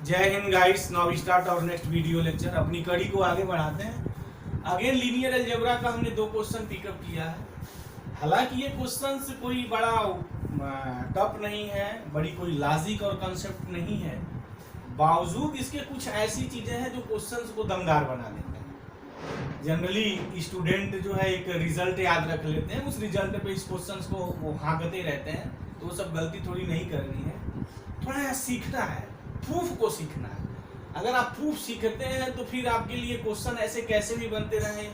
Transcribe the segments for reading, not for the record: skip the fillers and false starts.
जय हिंद guys. Now we start our next video lecture. अपनी कड़ी को आगे बढ़ाते हैं। अगेन लीनियर अलजेब्रा का हमने 2 क्वेश्चन पिकअप किया है। हालांकि ये क्वेश्चंस कोई बड़ा टफ नहीं है, बड़ी कोई लॉजिक और कंसेप्ट नहीं है, बावजूद इसके कुछ ऐसी चीजें हैं जो क्वेश्चंस को दमदार बना देते हैं। जनरली स्टूडेंट जो है एक रिजल्ट याद रख लेते हैं, उस रिजल्ट पे इस क्वेश्चंस को वो हाँकते रहते हैं, तो वो सब गलती थोड़ी नहीं करनी है। थोड़ा यहाँ सीखना है, प्रूफ को सीखना है। अगर आप प्रूफ सीखते हैं तो फिर आपके लिए क्वेश्चन ऐसे कैसे भी बनते रहे,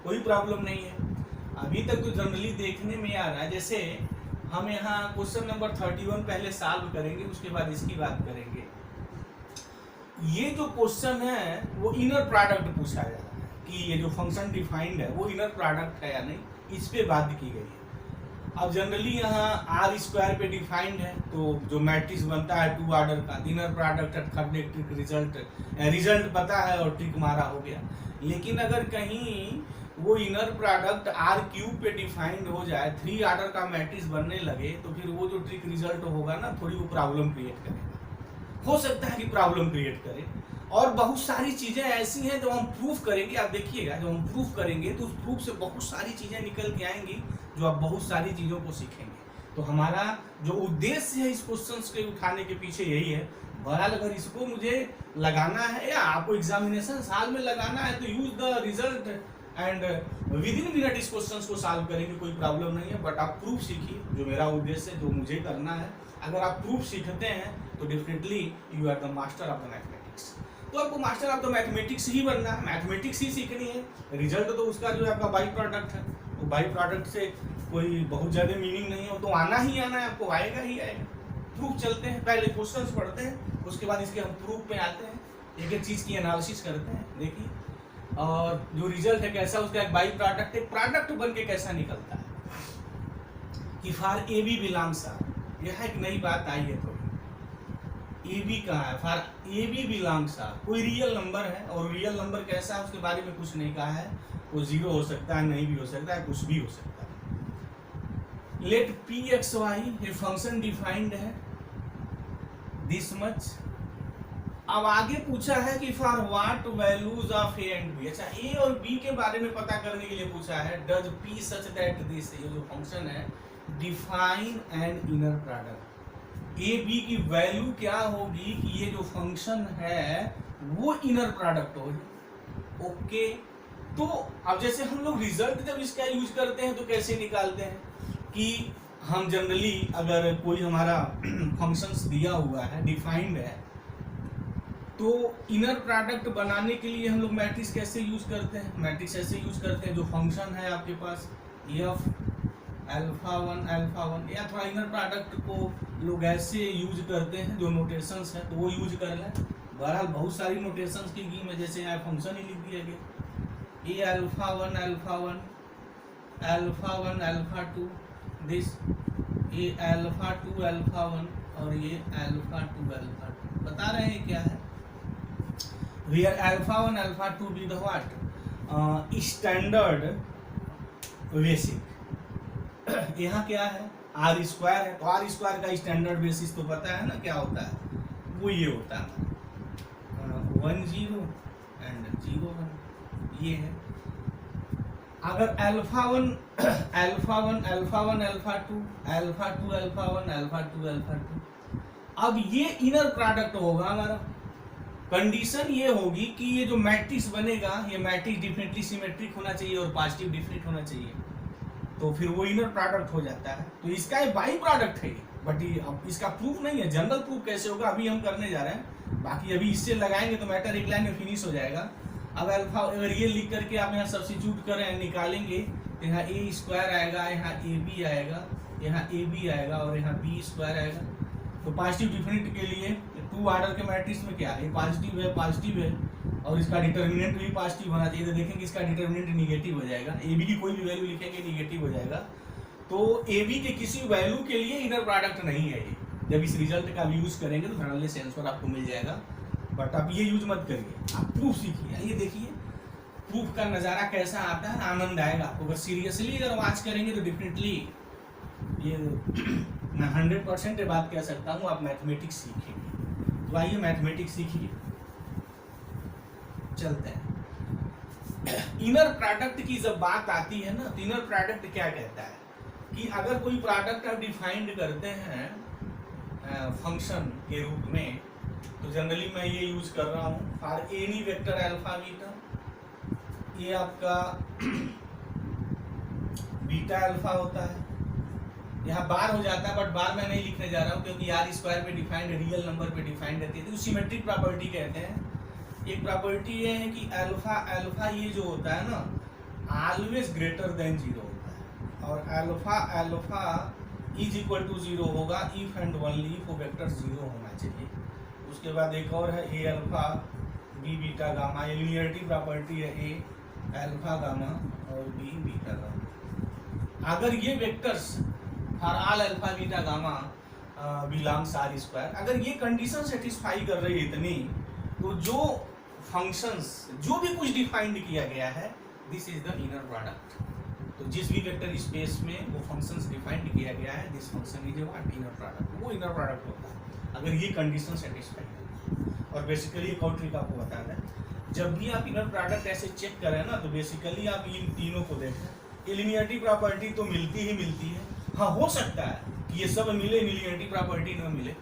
कोई प्रॉब्लम नहीं है। अभी तक तो जनरली देखने में आ रहा है, जैसे हम यहाँ क्वेश्चन नंबर 31 पहले सॉल्व करेंगे, उसके बाद इसकी बात करेंगे। ये जो क्वेश्चन है वो इनर प्रोडक्ट पूछा जा रहा है कि ये जो फंक्शन डिफाइंड है वो इनर प्रोडक्ट है या नहीं, इस पे बात की गई है। अब जनरली यहाँ आर स्क्वायर पे डिफाइंड है, तो जो मैट्रिक्स बनता है 2 ऑर्डर का, inner product third trick result पता है और ट्रिक मारा हो गया। लेकिन अगर कहीं वो इनर प्रोडक्ट आर क्यूब पे डिफाइंड हो जाए, 3 ऑर्डर का मैट्रिक्स बनने लगे, तो फिर वो जो ट्रिक रिजल्ट होगा ना, थोड़ी वो प्रॉब्लम क्रिएट करेगा। हो सकता है कि प्रॉब्लम क्रिएट करे। और बहुत सारी चीजें ऐसी हैं जो हम प्रूफ करेंगे। आप देखिएगा, जब हम प्रूफ करेंगे तो उस प्रूफ से बहुत सारी चीजें निकल के आएंगी, जो आप बहुत सारी चीजों को सीखेंगे। तो हमारा जो उद्देश्य है इस क्वेश्चंस के उठाने के पीछे यही है। बहरहाल अगर इसको मुझे लगाना है या आपको एग्जामिनेशन साल में लगाना है, तो use the result and with in minute इस क्वेश्चंस को सॉल्व करेंगे, कोई प्रॉब्लम नहीं है। बट आप प्रूफ सीखिए, जो मेरा उद्देश्य है, जो मुझे करना है। अगर आप प्रूफ सीखते हैं तो definitely you are the master of the mathematics. तो आपको मास्टर ऑफ द मैथमेटिक्स ही बनना है, मैथमेटिक्स ही सीखनी है। रिजल्ट तो उसका जो है आपका बाई प्रोडक्ट है, तो बाई प्रोडक्ट से कोई बहुत ज़्यादा मीनिंग नहीं है, तो आना ही आना है, आपको आएगा ही आएगा। प्रूफ चलते हैं, पहले क्वेश्चंस पढ़ते हैं, उसके बाद इसके हम प्रूफ पे आते हैं, एक एक चीज़ की एनालिसिस करते हैं। देखिए, और जो रिजल्ट है कैसा, उसका एक बाई प्रोडक्ट, एक प्रोडक्ट बन के कैसा निकलता है कि for A B belongs R. यह एक नई बात आई है थोड़ी। ए बी कहाँ है? For A B belongs R, कोई रियल नंबर है, और रियल नंबर कैसा है उसके बारे में कुछ नहीं कहा है। वो 0 हो सकता है, नहीं भी हो सकता है, कुछ भी हो सकता है। लेट पी एक्स वाई, ये फंक्शन डिफाइंड है दिस मच। अब आगे पूछा है कि for what values of A and B. अच्छा, ए और बी के बारे में पता करने के लिए पूछा है। Does P such that this, ये जो फंक्शन है, define an inner product. A B की वैल्यू क्या होगी कि ये जो फंक्शन है वो इनर प्रोडक्ट होगी। ओके, तो अब जैसे हम लोग रिजल्ट जब इसका यूज करते हैं तो कैसे निकालते हैं कि हम जनरली अगर कोई हमारा फंक्शंस दिया हुआ है, डिफाइंड है, तो इनर प्रोडक्ट बनाने के लिए हम लोग मैट्रिक्स कैसे यूज करते हैं? मैट्रिक्स ऐसे यूज करते हैं, जो फंक्शन है आपके पास एफ अल्फा 1 अल्फा 1, या थोड़ा इनर प्रोडक्ट को लोग ऐसे यूज करते हैं, जो नोटेशंस है तो वो यूज कर लें। बहरहाल बहुत सारी नोटेशंस की गेम है, जैसे यहाँ फंक्शन ही लिख दिया गया, a alpha 1 alpha 1 alpha 1 alpha 2 this, a alpha 2 alpha 1 और ये अल्फा 2 अल्फा 2। बता रहे हैं क्या है? where alpha 1 alpha 2 be the what standard basic। यहाँ क्या है? आर स्क्वायर है, तो आर स्क्वायर का स्टैंडर्ड बेसिस तो पता है ना क्या होता है? वो ये होता है 1 0 एंड 0 1, ये है। अगर alpha 1 alpha 1 alpha 1 alpha 2 alpha 2 alpha 1 alpha 2 alpha 2, अब ये इनर प्रोडक्ट होगा हमारा। कंडीशन ये होगी कि ये जो मैट्रिक्स बनेगा, ये मैट्रिक्स डेफिनेटली सिमेट्रिक होना चाहिए और पॉजिटिव डिफरेंट होना चाहिए, तो फिर वो इनर प्रोडक्ट हो जाता है। तो इसका एक बाई प्रोडक्ट है, बट अब इसका प्रूफ नहीं है। जनरल प्रूफ कैसे होगा अभी हम करने जा रहे हैं, बाकी अभी इससे लगाएंगे तो मैटर एक लाइन में फिनिश हो जाएगा। अब अल्फा, अगर ये लिख करके आप यहाँ सब्स्टिट्यूट करें, निकालेंगे, तो यहाँ ए स्क्वायर आएगा, यहाँ ए बी आएगा, यहाँ ए बी आएगा और यहाँ बी स्क्वायर आएगा। तो पॉजिटिव डिफरेंट के लिए 2 ऑर्डर के मैट्रिक्स में क्या है? पॉजिटिव है, और इसका डिटर्मिनेंट भी पॉजिटिव होना चाहिए। तो देखेंगे इसका डिटर्मिनेंट निगेटिव हो जाएगा। ए बी की कोई भी वैल्यू लिखेंगे निगेटिव हो जाएगा। तो ए बी के किसी वैल्यू के लिए इनर प्रोडक्ट नहीं है ये। जब इस रिजल्ट का यूज करेंगे तो धड़ल्ले से आंसर आपको मिल जाएगा। बट आप ये यूज मत करिए, आप प्रूफ सीखिए। ये देखिए प्रूफ का नज़ारा कैसा आता है, आनंद आएगा आपको। अगर सीरियसली अगर वॉच करेंगे तो डेफिनेटली ये मैं 100% बात कह सकता हूँ, आप मैथमेटिक्स सीखेंगे। तो आइए मैथमेटिक्स सीखिए, चलते हैं। इनर प्रोडक्ट की जब बात आती है ना, तो इनर प्रोडक्ट क्या कहता है कि अगर कोई प्रोडक्ट आप डिफाइंड करते हैं फंक्शन के रूप में, तो जनरली मैं ये यूज कर रहा हूँ for any vector alpha beta, ये आपका बीटा अल्फा होता है, यहाँ बार हो जाता है बट बार मैं नहीं लिखने जा रहा हूँ क्योंकि आर स्क्वायर पे डिफाइंड रियल नंबर पे डिफाइंड रहती है, तो सिमेट्रिक प्रॉपर्टी कहते हैं। एक प्रॉपर्टी ये है कि अल्फा अल्फा ये जो होता है ना ऑलवेज ग्रेटर देन जीरो होता है, और alpha alpha is equal to zero होगा इफ एंड ओनली इफ वो वेक्टर जीरो होना चाहिए। उसके बाद एक और है A alpha B beta gamma, ये लीनियरिटी प्रॉपर्टी है, ए अल्फा गामा और बी बीटा गामा। अगर ये vectors for all alpha beta gamma belongs R square, अगर ये कंडीशन सेटिस्फाई कर रही है इतनी, तो जो फंक्शंस जो भी कुछ डिफाइंड किया गया है this is the inner product. तो जिस भी वेक्टर स्पेस में वो फंक्शंस डिफाइंड किया गया है this function is what inner product, वो इनर प्रोडक्ट होता है अगर ये कंडीशन सेटिस्फाई है। और बेसिकली एक और ट्रिक आपको बता दें, जब भी आप इनर प्रोडक्ट ऐसे चेक करें ना, तो बेसिकली आप इन तीनों को देखें, लीनियरिटी प्रॉपर्टी तो मिलती ही मिलती है। हाँ, हो सकता है कि ये सब मिले लीनियरिटी प्रॉपर्टी न मिले,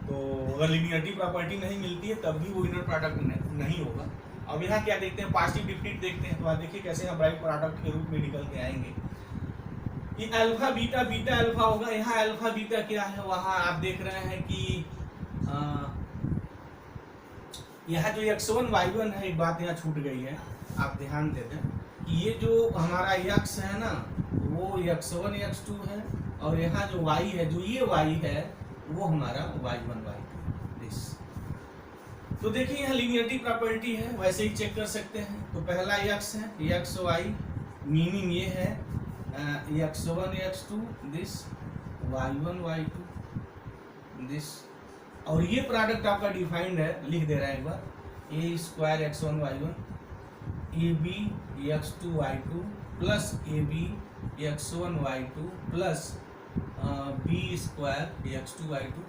तो अगर लीनियरिटी प्रॉपर्टी नहीं मिलती है तब भी वो इनर प्रोडक्ट नहीं होगा। अब यहाँ क्या देखते हैं, पॉजिटिव डिफिनिट देखते हैं, तो आप देखिए कैसे हम राइट प्रोडक्ट के रूप में निकल के आएंगे। ये अल्फा बीटा बीटा अल्फा होगा, यहाँ अल्फा बीटा क्या है, वहाँ आप देख रहे हैं कि यहाँ जो x1 y1 है, एक बात यहाँ छूट गई है, आप ध्यान दे दें कि ये जो हमारा x है ना वो x1 x2 है, और यहाँ जो y है, जो ये y है वो हमारा y1 y2 दिस। तो देखिए यहाँ लीनियरिटी प्रॉपर्टी है, वैसे ही चेक कर सकते हैं। तो पहला x है x y, मीनिंग ये है x1 x2 this, y1 y2 this, और ये प्रोडक्ट आपका डिफाइंड है, लिख दे रहा है एक बार, a square x1 y1 a b x2 y2 plus A b x1 y2 plus b square x2 y2।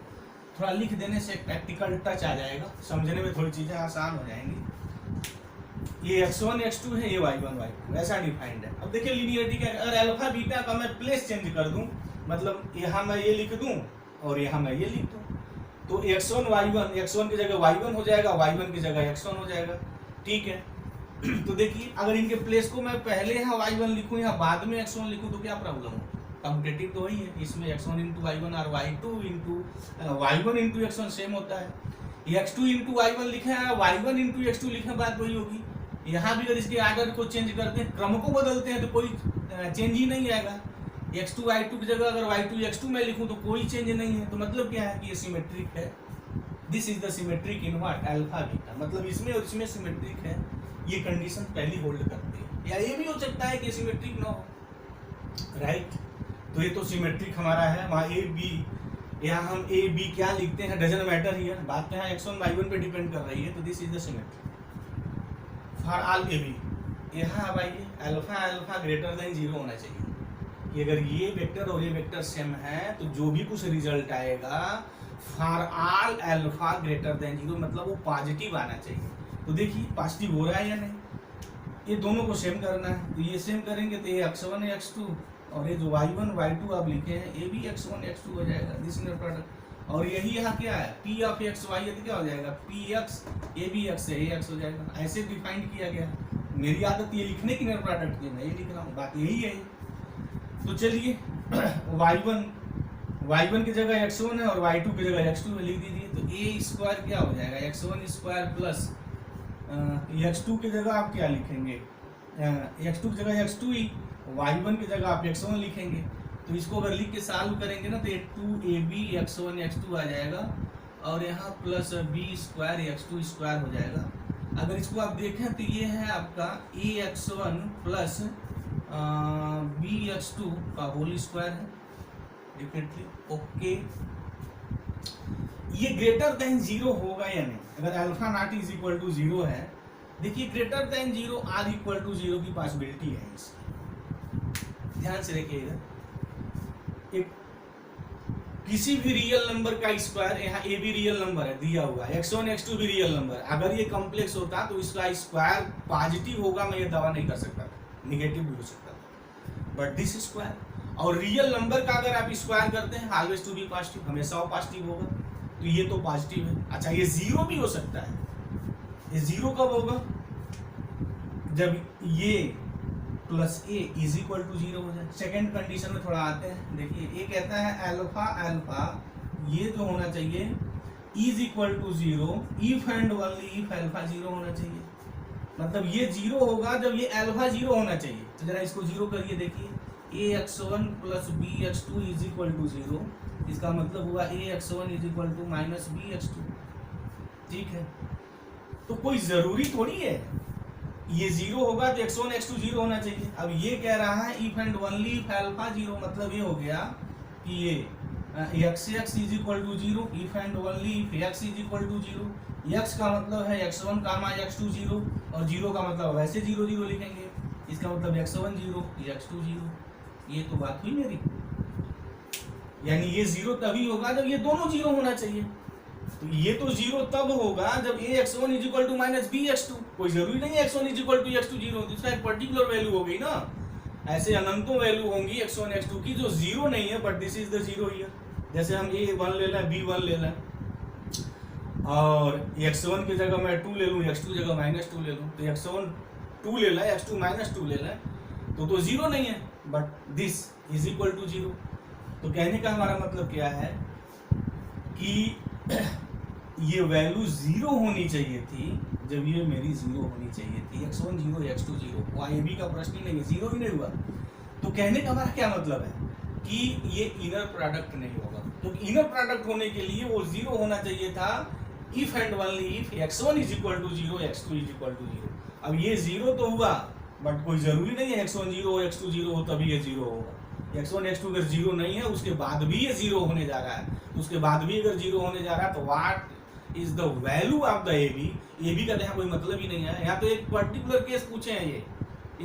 थोड़ा लिख देने से प्रैक्टिकल टच आ जाएगा, समझने में थोड़ी चीज़ें आसान हो जाएंगी। ये x1 x2 है, ये y1 y2 ऐसा डिफाइंड है। अब देखिए लीनियरिटी क्या, अगर अल्फा बीटा का मैं प्लेस चेंज कर दूं, मतलब यहाँ मैं ये लिख दूं और यहाँ मैं ये लिख दूं, तो x1 y1, x1 की जगह y1 हो जाएगा, y1 की जगह x1 हो जाएगा, ठीक है। तो देखिए अगर इनके प्लेस को मैं पहले यहाँ y1 लिखूँ, यहाँ बाद में x1 लिखूँ, तो क्या प्रॉब्लम हो, कम्पिटेटिव तो वही है, इसमें x1 इंटू y1 और y1 इंटू x1 सेम होता है। x2 इंटू y1 लिखे हैं, y1 इंटू x2 लिखे, बात वही होगी। यहाँ भी अगर इसके आर्डर को चेंज करते हैं, क्रम को बदलते हैं, तो कोई चेंज ही नहीं आएगा। x2 y2 की जगह अगर y2 x2 में लिखूं तो कोई चेंज नहीं है। तो मतलब क्या है कि ये सिमेट्रिक है, this is the symmetric in what alpha beta, मतलब इसमें और इसमें सिमेट्रिक है, ये कंडीशन पहली होल्ड करती है। या ये भी हो सकता है कि सिमेट्रिक ना हो, राइट। तो ये तो सिमेट्रिक हमारा है, वहाँ ए बी, यहाँ हम ए बी क्या लिखते हैं डजन मैटर हियर, बात तो यहाँ x1 y1 पे डिपेंड कर रही है। तो this is the symmetric for all A B. यहाँ अब आइए, alpha alpha greater than zero होना चाहिए कि अगर ये वेक्टर और ये वेक्टर सेम है तो जो भी कुछ रिजल्ट आएगा for all alpha greater than zero, मतलब वो पॉजिटिव आना चाहिए। तो देखिए पॉजिटिव हो रहा है या नहीं, ये दोनों को सेम करना है। तो ये सेम करेंगे तो ये x1 x2 और ये जो y1 y2 आप लिखे हैं ये भी x1 x2 हो जाएगा, दिस इनर प्रोडक्ट। और यही यहाँ क्या है p ऑफ x y है, तो क्या हो जाएगा px ये भी x है, ये x हो जाएगा। ऐसे डिफाइंड किया गया, मेरी आदत ये लिखने की इनर प्रोडक्ट की, मैं ये लिख रहा हूँ, बात यही है। तो चलिए y1 की जगह x1 है और y2 की जगह x2 में लिख दीजिए। तो a स्क्वायर क्या हो जाएगा x1 स्क्वायर प्लस x2 की जगह आप क्या लिखेंगे, x2 की जगह x2 ही, y1 की जगह आप x1 लिखेंगे। तो इसको अगर लिख के सॉल्व करेंगे ना तो ये 2ab x1 x2 आ जाएगा और यहाँ plus b square x2 square हो जाएगा। अगर इसको आप देखें तो ये है आपका ax1 प्लस bx2 का होल स्क्वायर है, डेफिनेटली ओके। ये ग्रेटर देन जीरो होगा या नहीं, अगर alpha not is equal to zero है, देखिए greater than zero or equal to zero की पॉसिबिलिटी है इसकी, ध्यान से देखिएगा। एक किसी भी रियल नंबर का स्क्वायर, यहाँ ए भी रियल नंबर है दिया हुआ है, x1 x2 भी रियल नंबर, अगर ये कॉम्प्लेक्स होता तो इसका स्क्वायर पॉजिटिव होगा, मैं ये दावा नहीं कर सकता था, निगेटिव भी हो सकता था, बट दिस स्क्वायर। और रियल नंबर का अगर आप स्क्वायर करते हैं ऑलवेज टू बी पॉजिटिव, हमेशा वो पॉजिटिव होगा, तो ये तो पॉजिटिव है। अच्छा ये जीरो भी हो सकता है, ये जीरो कब होगा, जब ये plus A is equal to zero हो जाए। सेकेंड कंडीशन में थोड़ा आते हैं, देखिए ये कहता है अल्फा अल्फा ये जो होना चाहिए is equal to zero if and only if alpha zero होना चाहिए, मतलब ये जीरो होगा जब ये अल्फा जीरो होना चाहिए। तो जरा इसको जीरो करिए, देखिए A x1 plus B x2 is equal to zero, इसका मतलब हुआ A x1 is equal to minus B x2, ठीक है। तो कोई जरूरी थोड़ी है ये जीरो होगा तो x1 x2 जीरो होना चाहिए। अब ये कह रहा है if and only if alpha zero, मतलब ये हो गया कि ये x is equal to zero if and only if x is equal to zero, x का मतलब है x1 कामा x2 जीरो, और जीरो का मतलब वैसे जीरो जीरो लिखेंगे, इसका मतलब x1 जीरो x2 जीरो, ये तो बात हुई मेरी। यानी ये जीरो तभी होगा जब ये दोनों जीरो होना चाहिए, तो ये तो जीरो तब होगा जब A x1 is equal to minus B x2, कोई जरूरी नहीं है x1 is equal to x2 zero, इसका एक पर्टिकुलर वैल्यू हो गई ना, ऐसे अनंतों वैल्यू होंगी x1 x2 की जो जीरो नहीं है, but this is the zero here. जैसे हम a1 ले लें b1 ले लें, और x1 की जगह मैं 2 ले लूं, x2 जगह माइनस 2 ले लूं, तो x1 2 ले लें, x2 माइनस 2 ले लें, तो जीरो नहीं है, but this is equal to zero. तो कहने का हमारा मतलब क्या है कि ये वैल्यू जीरो होनी चाहिए थी जब ये मेरी जीरो होनी चाहिए थी, x1 zero x2 zero, y का प्रश्न ही नहीं है, जीरो ही नहीं हुआ। तो कहने का हमारा क्या मतलब है कि ये इनर प्रोडक्ट नहीं होगा, तो इनर प्रोडक्ट होने के लिए वो जीरो होना चाहिए था if and only if x1 is equal to zero x2 is equal to zero. अब ये जीरो तो हुआ, बट कोई जरूरी नहीं है x1 जीरो हो x2 जीरो हो तभी ये जीरो होगा। x1 x2 अगर जीरो नहीं है उसके बाद भी ये जीरो होने जा रहा है, उसके बाद भी अगर जीरो होने जा रहा है तो what is the value of the A B का यहाँ कोई मतलब ही नहीं है। यहाँ तो एक पर्टिकुलर केस पूछे हैं, ये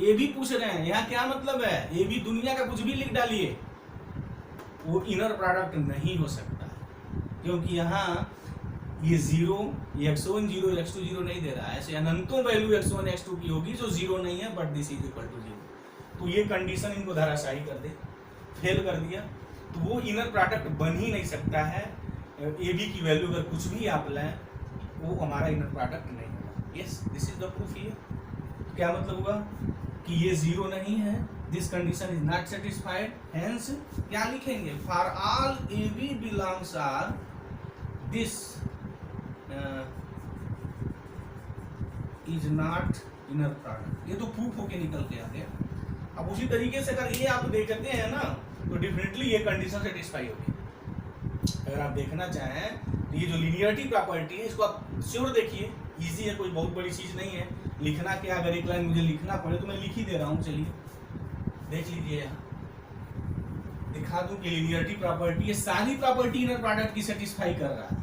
ए बी पूछ रहे हैं, यहाँ क्या मतलब है, ए बी दुनिया का कुछ भी लिख डालिए, वो इनर प्रोडक्ट नहीं हो सकता, क्योंकि यहाँ ये जीरो, ये x1 जीरो x2 जीरो नहीं दे रहा है, ऐसे अनंतों वैल्यू x1 x2 की होगी जो जीरो नहीं है, but this is equal to zero. तो ये कंडीशन इनको धराशायी कर दे, फेल कर दिया, तो वो इनर प्रोडक्ट बन ही नहीं सकता है। ए बी की वैल्यू अगर कुछ भी आप लें वो हमारा इनर प्रोडक्ट नहीं होगा। Yes, this is the proof here. क्या मतलब हुआ कि ये जीरो नहीं है, this condition is not satisfied, hence क्या लिखेंगे, for all A B belongs R this is not inner product. ये तो प्रूफ होके निकल के आ गया। अब उसी तरीके से अगर ये आप देखते हैं ना तो डेफिनेटली ये कंडीशन सेटिस्फाई होगी। अगर आप देखना चाहें तो ये जो लीनियरिटी प्रॉपर्टी है इसको आप श्योर देखिए, इजी है, कोई बहुत बड़ी चीज नहीं है। लिखना क्या, अगर एक लाइन मुझे लिखना पड़े तो मैं लिख ही दे रहा हूँ, चलिए देख लीजिए, यहाँ दिखा दूं कि लीनियरिटी प्रॉपर्टी ये सारी प्रॉपर्टी इनर प्रोडक्ट की सेटिस्फाई कर रहा है,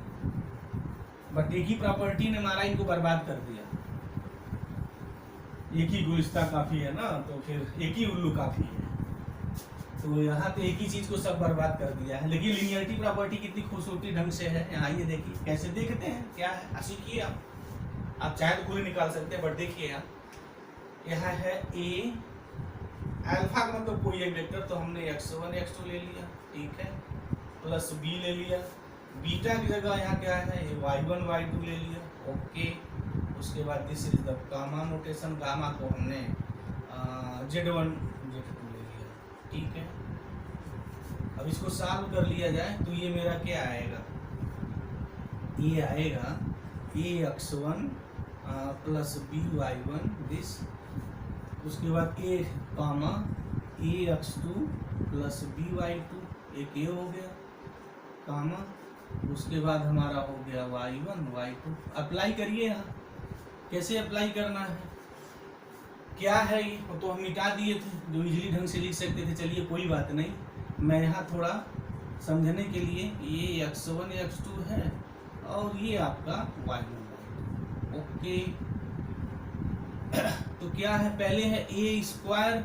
बट एक ही प्रॉपर्टी ने हमारा इनको बर्बाद कर दिया। एक ही गुलिस्ता काफी है ना, तो फिर एक ही उल्लू काफी है, तो यहाँ तो एक ही चीज को सब बर्बाद कर दिया है। लेकिन लीनियरिटी प्रॉपर्टी कितनी खूबसूरती ढंग से है, यहाँ ये देखिए कैसे देखते हैं, क्या है, सीखिए आप चाहे तो खुद निकाल सकते हैं, बट देखिए यहाँ है ए, अल्फा का मतलब कोई एक वेक्टर, तो हमने x1 x2 ले लिया, ठीक है, प्लस बी ले लिया, बीटा की जगह यहाँ क्या है, ये y1 y2 ले लिया, ओके। उसके बाद this is the gamma notation, gamma को हमने z1 z2 ले लिया, ठीक है। अब इसको सॉल्व कर लिया जाए तो ये मेरा क्या आएगा, ये आएगा ax1 प्लस by1 दिस, उसके बाद a comma ax2 plus by2, एक ये हो गया कामा, उसके बाद हमारा हो गया y1 y2। अप्लाई करिए, यहाँ कैसे अप्लाई करना है, क्या है ये, तो हम मिटा दिए थे, जो इजीली ढंग से लिख सकते थे। चलिए कोई बात नहीं, मैं यहाँ थोड़ा समझने के लिए, ये x1 x2 है और ये आपका y1 y2, ओके। तो क्या है, पहले है ए स्क्वायर,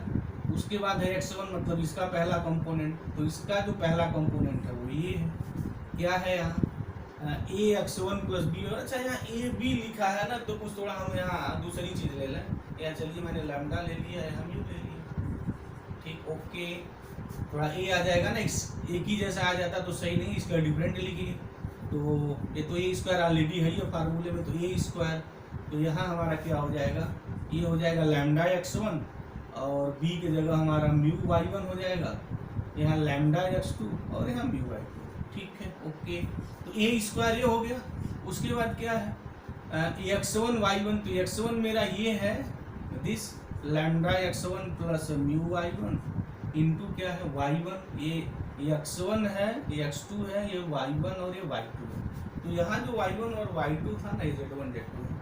उसके बाद है x1 मतलब इसका पहला कंपोनेंट, तो इसका जो पहला कंपोनेंट है वो ये है, क्या है यहाँ ए x1 प्लस बी। और अच्छा यहाँ ए बी लिखा है ना, तो कुछ थोड़ा हम यहाँ दूसरी चीज़ ले लें। या चलिए मैंने लैम्डा ले लिया है, हम यू ले लिया, ठीक, ओके। थोड़ा ए आ जाएगा ना, एक ही जैसा आ जाता तो सही नहीं, इसका डिफरेंट लिखिए। तो ये तो ए स्क्वायर ऑलरेडी है ये फार्मूले में, तो ए स्क्वायर, तो यहाँ हमारा क्या हो जाएगा, ये हो जाएगा लैम्डा x1 और बी की जगह हमारा म्यू y1 हो जाएगा, यहाँ लैम्डा x2 और यहाँ म्यू y2, ठीक है, ओके। तो ए स्क्वायर ये हो गया। उसके बाद क्या है x1 y1, तो x1 मेरा ये है this lambda x1 plus mu y1 into क्या है y1, ये x1 है, ये x2 है, ये y1 और ये y2 है। तो यहाँ जो y1 और y2 था ना, ये z1 z2 है,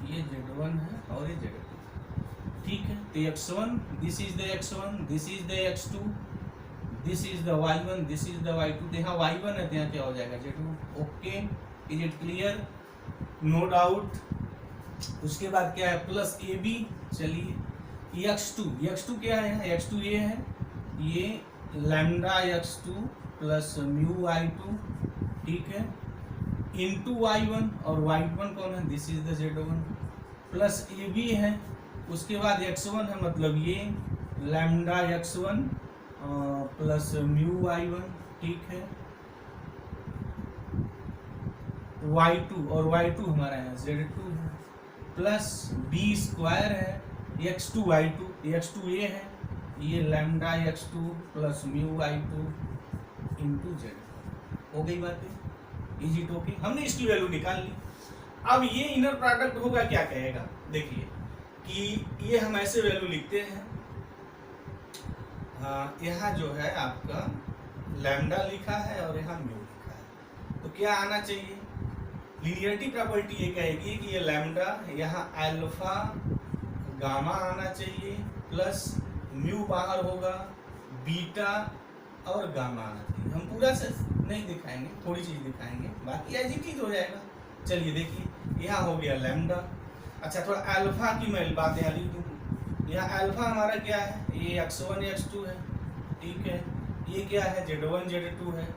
ये z1 है और ये z2, ठीक है। तो x1 this is the x1, this is the x2, this is the y1, this is the y2। तो यहाँ y1 है तो यहाँ क्या हो जाएगा z2, okay. Is it clear, no doubt. उसके बाद क्या है प्लस ए बी, चलिए x2 क्या है यहाँ, x2 ये है, ये lambda x2 plus mu y2, ठीक है, इंटू y1 और y1 कौन है, this is the z1 plus A B है। उसके बाद x1 है, मतलब ये lambda x1 plus mu y1, ठीक है, y2 और y2 हमारा यहाँ z2 है, प्लस बी स्क्वायर है x2 y2, x2 ये है, ये lambda x2 plus mu y2 into z। हो गई बातें, इज इट ओके। हमने इसकी वैल्यू निकाल ली। अब ये इनर प्रोडक्ट होगा, क्या कहेगा, देखिए कि ये हम ऐसे वैल्यू लिखते हैं, यहाँ जो है आपका लैम्डा लिखा है और यहाँ म्यू लिखा है, तो क्या आना चाहिए, लीनियरिटी प्रॉपर्टी ये कहेगी कि ये लैम्डा यहाँ अल्फा गामा आना चाहिए, प्लस म्यू बाहर होगा, बीटा और गामा आना चाहिए। हम पूरा से नहीं दिखाएंगे, थोड़ी चीज दिखाएंगे, बाकी एज इट इज हो जाएगा। चलिए देखिए, यहाँ हो गया लैम्डा। अच्छा, थोड़ा अल्फा की मैं बात यहाँ लिख दूँ। यहाँ अल्फा हमारा क्या है, ये x1 x2 है, ठीक है, ये क्या है z1 z2 है,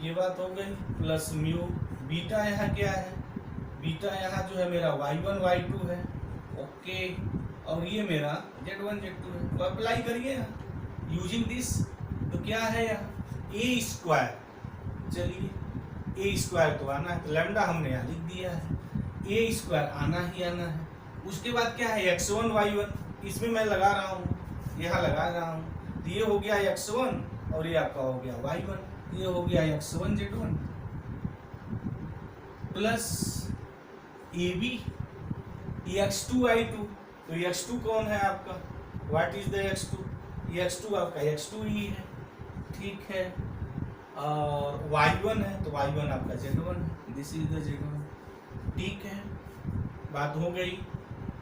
ये बात हो गई, प्लस म्यू। बीटा यहाँ क्या है, बीटा यहाँ जो है मेरा y1 y2 है, ओके, और ये मेरा z1 z2 है। तो अप्लाई करिए यूजिंग दिस, तो क्या है यहाँ ए स्क्वायर, चलिए ए स्क्वायर तो आना है, तो लैम्डा हमने यहाँ लिख दिया है, ए स्क्वायर आना ही आना है। उसके बाद क्या है x1 y1, इसमें मैं लगा रहा हूँ, यहाँ लगा रहा हूँ, तो ये हो गया x1 और ये आपका हो गया y1, ये हो गया x1 z1 प्लस ए बी x2 y2, तो x2 कौन है आपका, व्हाट इज द x2, ये x2 आपका x2 ही है, ठीक है, और y1 है तो y1 आपका z1 है, दिस इज द z1, ठीक है, बात हो गई।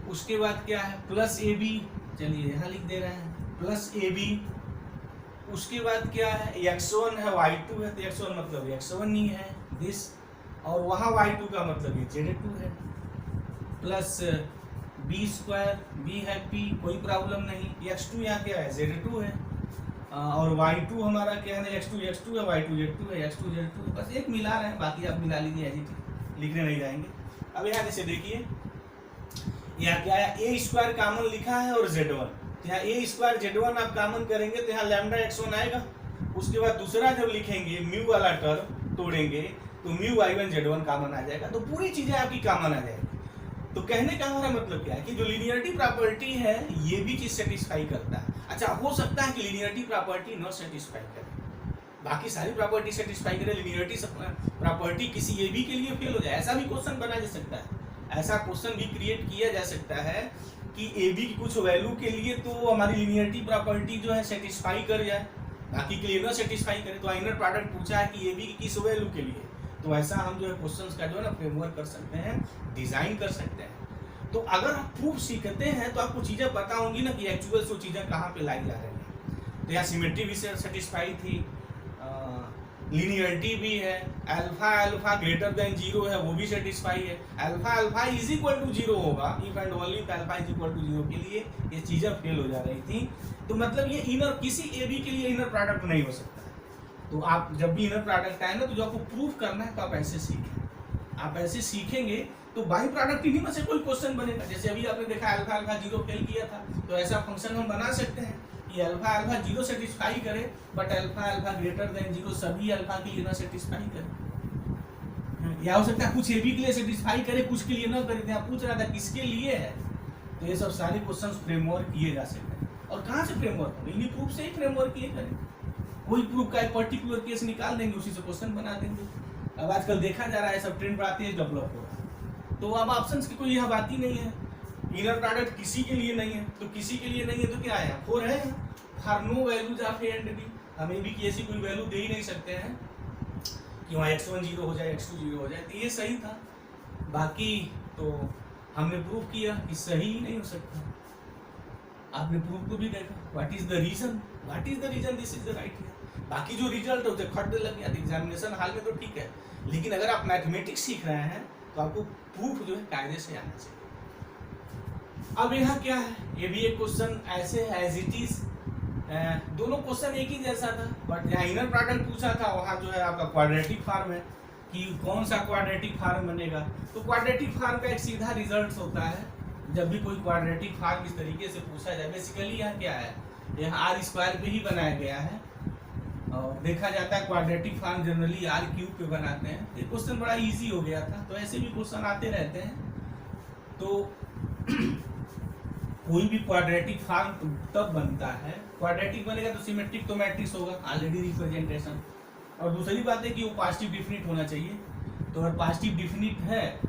उसके बाद क्या है प्लस ए बी, चलिए यहाँ लिख दे रहे हैं प्लस ए बी। उसके बाद क्या है x1 है y2 है, तो x1 मतलब x1 ही है दिस, और वहाँ y2 का मतलब ये z2 है, प्लस बी स्क्वायर, बी है p, कोई प्रॉब्लम नहीं। x2 यहाँ क्या है z2 है, और y2 हमारा क्या है x2 है, y2 z2 है, x2 z2 है, बस एक मिला रहे हैं, बाकी आप मिला लीजिए, एज लिखने नहीं जाएंगे। अब यहाँ जैसे देखिए, यहाँ क्या है ए स्क्वायर कॉमन लिखा है और z1, तो यहाँ ए स्क्वायर z1 आप कॉमन करेंगे तो यहाँ लैम्डा x1 आएगा। उसके बाद दूसरा जब लिखेंगे म्यू वाला टर्म तोड़ेंगे तो म्यू y1 z1 कॉमन आ जाएगा, तो पूरी चीजें आपकी कॉमन आ जाएगी। तो कहने का हमारा मतलब क्या है कि जो लीनियरिटी प्रॉपर्टी है ये भी चीज सेटिस्फाई करता है। अच्छा, हो सकता है कि लीनियरिटी प्रॉपर्टी नॉट सेटिस्फाई करे, बाकी सारी प्रॉपर्टी सेटिस्फाई करे, लीनियरिटी प्रॉपर्टी किसी ए बी के लिए फेल हो जाए, ऐसा भी क्वेश्चन बना जा सकता है, ऐसा क्वेश्चन भी क्रिएट किया जा सकता है कि ए बी की कुछ वैल्यू के लिए तो हमारी लीनियरिटी प्रॉपर्टी जो है सेटिस्फाई कर जाए, बाकी के लिए ना सेटिस्फाई करे। तो इनर प्रोडक्ट पूछा है कि ए बी की किस वैल्यू के लिए, तो ऐसा हम जो है क्वेश्चंस का जो है ना फ्रेमवर्क कर सकते हैं, डिजाइन कर सकते हैं। तो अगर आप प्रूफ सीखते हैं तो आपको चीजें पता होंगी ना कि एक्चुअल वो चीजें कहाँ पे लाई जा रही हैं। तो यहाँ सिमेट्री भी सेटिस्फाई थी, लीनियरिटी भी है, अल्फा अल्फा ग्रेटर देन 0 है वो भी सेटिस्फाई है, alpha alpha is equal to 0 होगा if and only if alpha is equal to 0 के लिए ये चीजें फेल हो जा रही थी। तो मतलब ये इनर किसी ए बी के लिए इनर प्रोडक्ट नहीं हो सकता है, तो आप जब भी इनर प्रोडक्ट आए ना, तो जो आपको प्रूफ करना है तो आप ऐसे सीखें। आप ऐसे सीखेंगे तो बाई प्रोडक्ट इन्हीं में से कोई क्वेश्चन बनेगा। जैसे अभी आपने देखा अल्फा अल्फा जीरो फेल किया था, तो ऐसा फंक्शन हम बना सकते हैं कि अल्फा अल्फा जीरो सेटिस्फाई करे, but alpha alpha greater than zero सभी अल्फा के लिए ना सेटिस्फाई करे। या हो सकता है कुछ ए बी के लिए सेटिस्फाई करे, कुछ के लिए ना करे। तो पूछ रहा था किसके लिए है, तो ये सब सारे क्वेश्चन फ्रेमवर्क किए जा सकते हैं। और कहाँ से फ्रेमवर्क होंगे, इन्हीं प्रूफ से ही फ्रेमवर्क किए करें। कोई प्रूफ का एक पर्टिकुलर केस निकाल देंगे, उसी से क्वेश्चन बना देंगे। अब आजकल देखा जा रहा है सब ट्रेंड बढ़ाते हैं, डेवलप हो रहा है। तो अब ऑप्शंस की कोई यह बात ही नहीं है। इनर प्रोडक्ट किसी के लिए नहीं है, तो किसी के लिए नहीं है तो क्या है, फोर है। For no values of A and B, हमें भी ऐसी कोई वैल्यू दे ही नहीं सकते हैं कि वहाँ x1 जीरो हो जाए, x2 जीरो हो जाए। तो ये सही था। बाकी तो हमने प्रूफ किया कि सही ही नहीं हो सकता। आपने प्रूफ को भी देखा, what is the reason, what is the reason this is the right here. बाकी जो रिजल्ट होते खड्डे लग गया एग्जामिनेशन हाल में तो ठीक है, लेकिन अगर आप मैथमेटिक्स सीख रहे हैं तो आपको प्रूफ जो है कायदे से आना चाहिए। अब यहाँ क्या है, ये भी एक क्वेश्चन ऐसे एज इट इज, दोनों क्वेश्चन एक ही जैसा था, बट यहाँ इनर प्रोडक्ट पूछा था, वहाँ जो है आपका क्वाड्रेटिक फॉर्म है कि कौन सा क्वाड्रेटिक फॉर्म बनेगा। तो क्वाड्रेटिक फॉर्म का एक सीधा रिजल्ट होता है जब भी कोई क्वाड्रेटिक फॉर्म इस तरीके से पूछा जाए। बेसिकली यहाँ क्या है, यहाँ आर स्क्वायर पे ही बनाया गया है, और देखा जाता है quadratic form generally or cube पे बनाते हैं। ये क्वेश्चन बड़ा इजी हो गया था, तो ऐसे भी क्वेश्चन आते रहते हैं। तो कोई भी क्वाड्रेटिक फॉर्म तब बनता है, क्वाड्रेटिक बनेगा तो सिमेट्रिक तो मैट्रिक्स होगा, ऑलरेडी रिप्रेजेंटेशन। और दूसरी बात है कि वो पॉजिटिव डिफिनिट होना चाहिए। तो अगर पॉजिटिव डिफिनिट है,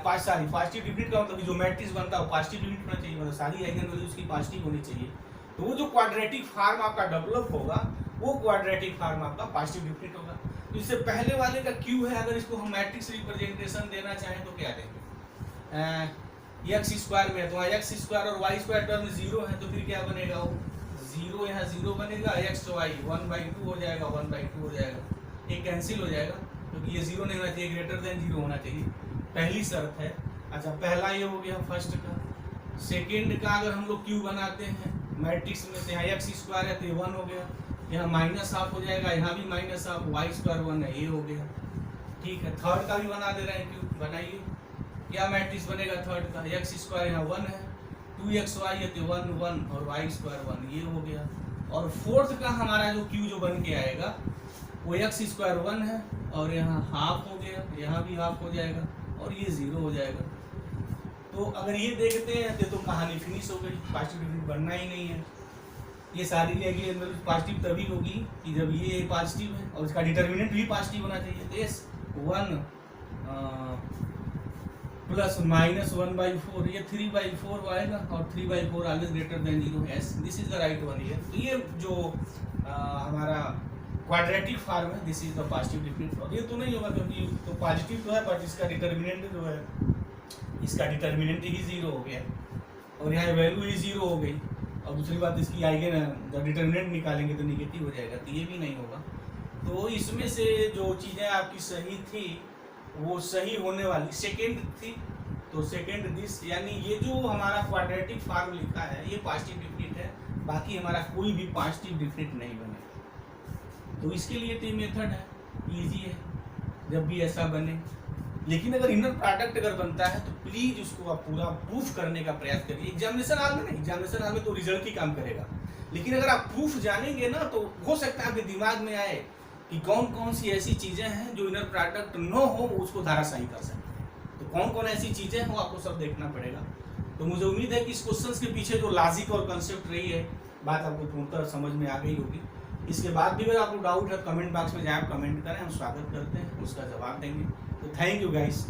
पॉजिटिव डिफिनिट का मतलब जो मैट्रिक्स बनता है वो पॉजिटिव डिफिनिट होना चाहिए, मतलब सारी आइगन वैल्यूज की पॉजिटिव होनी चाहिए। तो वो जो क्वाड्रेटिक फॉर्म आपका डेवलप होगा, वो क्वाड्रेटिक फॉर्म आपका पॉजिटिव डिफिनिट होगा। तो इससे पहले वाले का क्यू है, अगर इसको हम मैट्रिक्स रिप्रेजेंटेशन देना चाहें तो क्या देंगे, एक्स स्क्वायर में है तो एक्स स्क्वायर और वाई स्क्वायर टर्म जीरो है, तो फिर क्या बनेगा, वो जीरो यहाँ जीरो बनेगा, एक्स वाई 1/2 हो जाएगा, 1/2 हो जाएगा, ये कैंसिल हो जाएगा क्योंकि ये जीरो नहीं होना चाहिए, ग्रेटर देन जीरो होना चाहिए, पहली शर्त है। अच्छा, पहला ये हो गया फर्स्ट का। सेकेंड का अगर हम लोग क्यू बनाते हैं मैट्रिक्स में, तो यहाँ एक्स स्क्वायर है तो ये 1 हो गया, यहाँ माइनस हाफ हो जाएगा, यहाँ भी माइनस हाफ, वाई स्क्वायर 1 है, ये हो गया। ठीक है, थर्ड का भी बना दे रहे हैं, क्यू बनाइए। क्या मैट्रिक्स बनेगा थर्ड का, एक्स स्क्वायर यहाँ 1 है, 2xy है तो 1 1 और वाई स्क्वायर 1, ये हो गया। और फोर्थ का हमारा जो क्यू जो बन के आएगा वो एक्स स्क्वायर 1 है, और यहाँ हाफ हो गया, यहाँ भी हाफ हो जाएगा, और ये 0 हो जाएगा। तो अगर ये देखते हैं तो कहानी फिनिश हो गई, पॉजिटिव डिफिनिट बनना ही नहीं है। ये सारी वैल्यू पॉजिटिव तभी होगी कि जब ये पॉजिटिव है और इसका डिटर्मिनेंट भी पॉजिटिव होना चाहिए। तो यस 1 प्लस माइनस 1/4, ये 3/4 आएगा, और 3/4 always greater than 0। Yes, this is the right one here. तो ये जो हमारा क्वाड्रेटिक फॉर्म है, this is the positive definite. और ये तो नहीं होगा क्योंकि तो पॉजिटिव तो है, बट इसका डिटर्मिनेंट जो है, इसका डिटर्मिनेंट ही 0 हो गया, और यहाँ वैल्यू ही 0 हो गई। और दूसरी बात, इसकी आइगन जब डिटर्मिनेंट निकालेंगे तो निगेटिव हो जाएगा, तो ये भी नहीं होगा। तो इसमें से जो चीज़ें आपकी सही थी वो सही होने वाली सेकेंड थी। तो सेकेंड दिस, यानी ये जो हमारा क्वाड्रेटिक फॉर्म लिखा है ये पॉजिटिव डिफिनिट है, बाकी हमारा कोई भी पॉजिटिव डिफिनिट नहीं बनेगा। तो इसके लिए तो मेथड है, इजी है जब भी ऐसा बने। लेकिन अगर इनर प्रोडक्ट अगर बनता है तो प्लीज उसको आप पूरा प्रूफ करने का प्रयास करिए। एग्जामिनेशन हाल में नहीं, एग्जामिनेशन हाल में तो रिजल्ट ही काम करेगा, लेकिन अगर आप प्रूफ जानेंगे ना तो हो सकता है आपके दिमाग में आए कि कौन कौन सी ऐसी चीजें हैं जो इनर प्रोडक्ट न हो उसको धाराशाही कर सकते हैं। तो कौन कौन ऐसी चीजें हैं वो आपको सब देखना पड़ेगा। तो मुझे उम्मीद है कि इस क्वेश्चन के पीछे जो लॉजिक और कंसेप्ट रही है बात आपको पूर्णतः समझ में आ गई होगी। इसके बाद भी अगर आपको डाउट है कमेंट बॉक्स में जाए आप कमेंट करें, हम स्वागत करते हैं, उसका जवाब देंगे। तो थैंक यू गाइस।